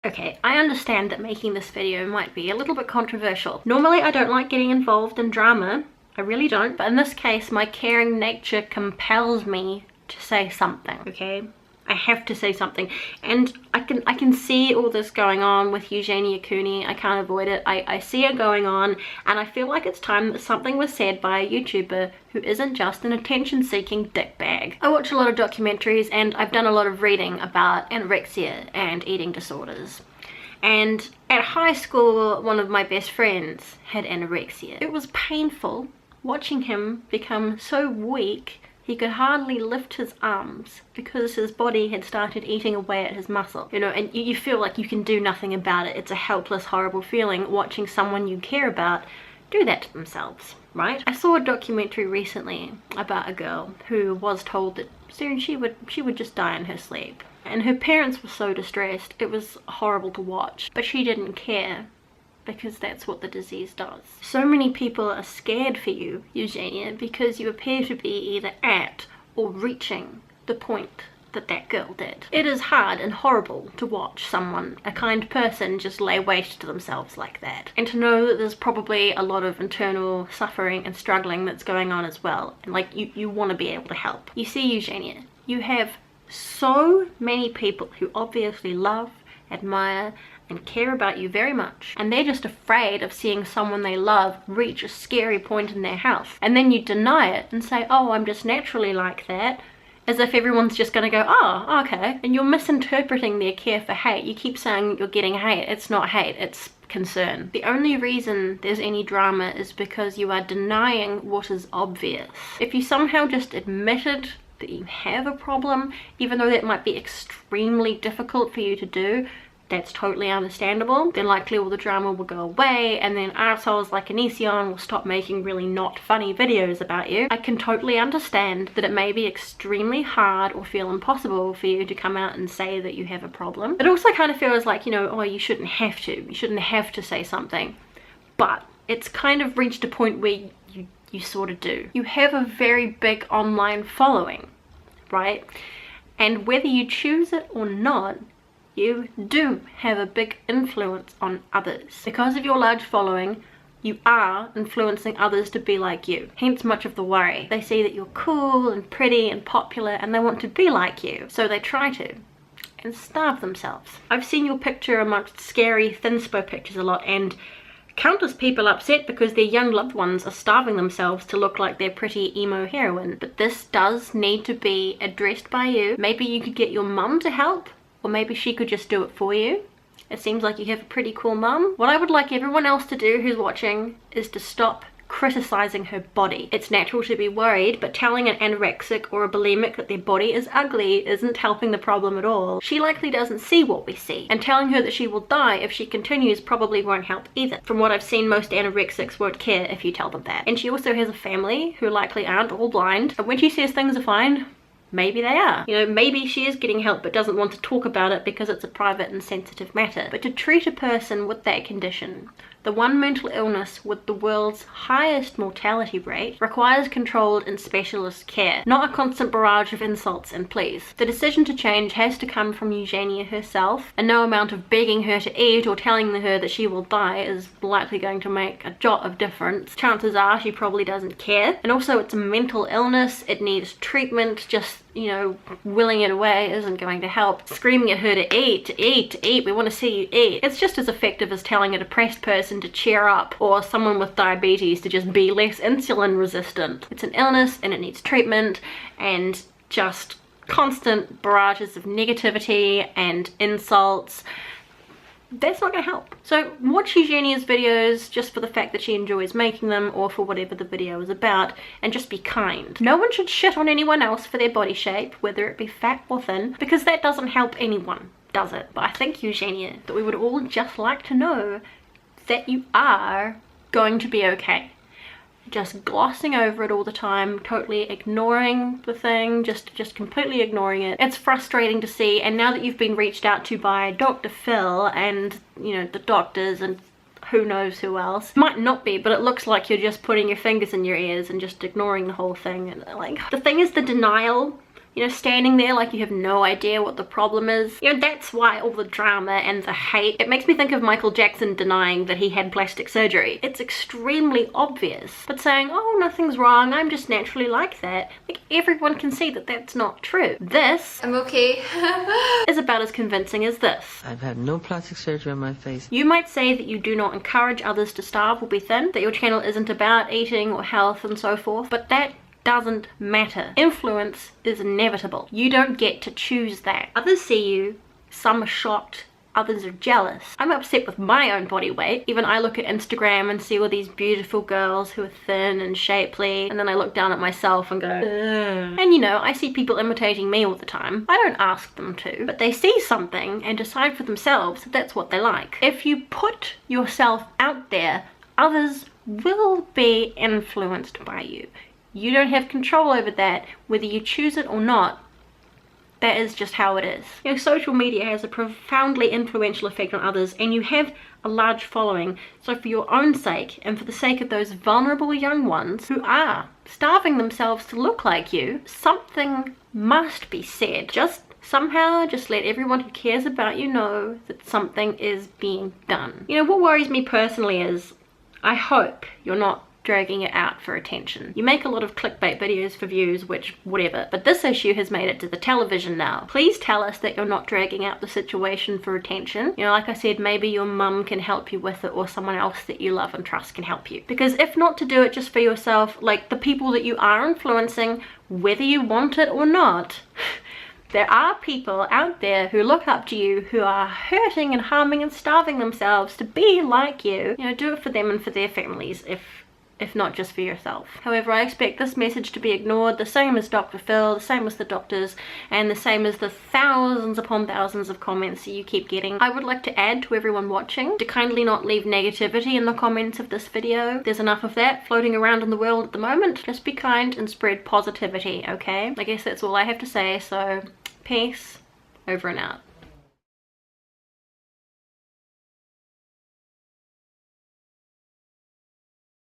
Okay, I understand that making this video might be a little bit controversial. Normally I don't like getting involved in drama, I really don't, but in this case my caring nature compels me to say something, okay? I have to say something, and I can see all this going on with Eugenia Cooney. I can't avoid it. I see it going on, and I feel like it's time that something was said by a YouTuber who isn't just an attention-seeking dickbag. I watch a lot of documentaries, and I've done a lot of reading about anorexia and eating disorders. And at high school, one of my best friends had anorexia. It was painful watching him become so weak he could hardly lift his arms because his body had started eating away at his muscle. You know, and you feel like you can do nothing about it. It's a helpless, horrible feeling watching someone you care about do that to themselves, right? I saw a documentary recently about a girl who was told that soon she would just die in her sleep. And her parents were so distressed, it was horrible to watch. But she didn't care, because that's what the disease does. So many people are scared for you, Eugenia, because you appear to be either at or reaching the point that that girl did. It is hard and horrible to watch someone, a kind person, just lay waste to themselves like that. And to know that there's probably a lot of internal suffering and struggling that's going on as well. And like, you want to be able to help. You see, Eugenia, you have so many people who obviously love, admire, and care about you very much, and they're just afraid of seeing someone they love reach a scary point in their health. And then you deny it and say, oh, I'm just naturally like that, as if everyone's just gonna go, oh, okay. And you're misinterpreting their care for hate. You keep saying you're getting hate. It's not hate, it's concern. The only reason there's any drama is because you are denying what is obvious. If you somehow just admitted that you have a problem, even though that might be extremely difficult for you to do, that's totally understandable. Then likely all the drama will go away, and then assholes like Anision will stop making really not funny videos about you. I can totally understand that it may be extremely hard or feel impossible for you to come out and say that you have a problem. It also kind of feels like, you know, oh, you shouldn't have to. You shouldn't have to say something. But it's kind of reached a point where you sort of do. You have a very big online following, right? And whether you choose it or not, you do have a big influence on others. Because of your large following, you are influencing others to be like you. Hence much of the worry. They see that you're cool and pretty and popular, and they want to be like you. So they try to, and starve themselves. I've seen your picture amongst scary thinspo pictures a lot, and countless people upset because their young loved ones are starving themselves to look like their pretty emo heroine. But this does need to be addressed by you. Maybe you could get your mum to help, or maybe she could just do it for you. It seems like you have a pretty cool mum. What I would like everyone else to do who's watching is to stop criticizing her body. It's natural to be worried, but telling an anorexic or a bulimic that their body is ugly isn't helping the problem at all. She likely doesn't see what we see, and telling her that she will die if she continues probably won't help either. From what I've seen, most anorexics won't care if you tell them that. And she also has a family who likely aren't all blind, and when she says things are fine, maybe they are. You know, maybe she is getting help but doesn't want to talk about it because it's a private and sensitive matter. But to treat a person with that condition, the one mental illness with the world's highest mortality rate, requires controlled and specialist care, not a constant barrage of insults and pleas. The decision to change has to come from Eugenia herself, and no amount of begging her to eat or telling her that she will die is likely going to make a jot of difference. Chances are she probably doesn't care. And also, it's a mental illness, it needs treatment. Just, you know, willing it away isn't going to help. Screaming at her to eat, we want to see you eat. It's just as effective as telling a depressed person to cheer up, or someone with diabetes to just be less insulin resistant. It's an illness and it needs treatment, and just constant barrages of negativity and insults, that's not going to help. So watch Eugenia's videos just for the fact that she enjoys making them, or for whatever the video is about, and just be kind. No one should shit on anyone else for their body shape, whether it be fat or thin, because that doesn't help anyone, does it? But I think, Eugenia, that we would all just like to know that you are going to be okay. Just glossing over it all the time, totally ignoring the thing, just completely ignoring it. It's frustrating to see, and now that you've been reached out to by Dr. Phil and, you know, the doctors and who knows who else, might not be, but it looks like you're just putting your fingers in your ears and just ignoring the whole thing. And like, the thing is, the denial You know, standing there like you have no idea what the problem is. You know, that's why all the drama and the hate. It makes me think of Michael Jackson denying that he had plastic surgery. It's extremely obvious. But saying, oh, nothing's wrong, I'm just naturally like that. Like, everyone can see that that's not true. This, I'm okay, is about as convincing as this. I've had no plastic surgery on my face. You might say that you do not encourage others to starve or be thin, that your channel isn't about eating or health and so forth, but that doesn't matter. Influence is inevitable. You don't get to choose that. Others see you, some are shocked, others are jealous. I'm upset with my own body weight. Even I look at Instagram and see all these beautiful girls who are thin and shapely, and then I look down at myself and go, ugh. And you know, I see people imitating me all the time. I don't ask them to, but they see something and decide for themselves that that's what they like. If you put yourself out there, others will be influenced by you. You don't have control over that, whether you choose it or not. That is just how it is. You know, social media has a profoundly influential effect on others, and you have a large following. So for your own sake, and for the sake of those vulnerable young ones who are starving themselves to look like you, something must be said. Somehow just let everyone who cares about you know that something is being done. You know, what worries me personally is, I hope you're not dragging it out for attention. You make a lot of clickbait videos for views, which whatever, but this issue has made it to the television now. Please tell us that you're not dragging out the situation for attention. You know, like I said, maybe your mum can help you with it, or someone else that you love and trust can help you. Because if not to do it just for yourself, like the people that you are influencing, whether you want it or not, there are people out there who look up to you who are hurting and harming and starving themselves to be like you. You know, do it for them and for their families, if not just for yourself. However, I expect this message to be ignored, the same as Dr. Phil, the same as the doctors, and the same as the thousands upon thousands of comments that you keep getting. I would like to add to everyone watching to kindly not leave negativity in the comments of this video. There's enough of that floating around in the world at the moment. Just be kind and spread positivity, okay? I guess that's all I have to say, so peace, over and out.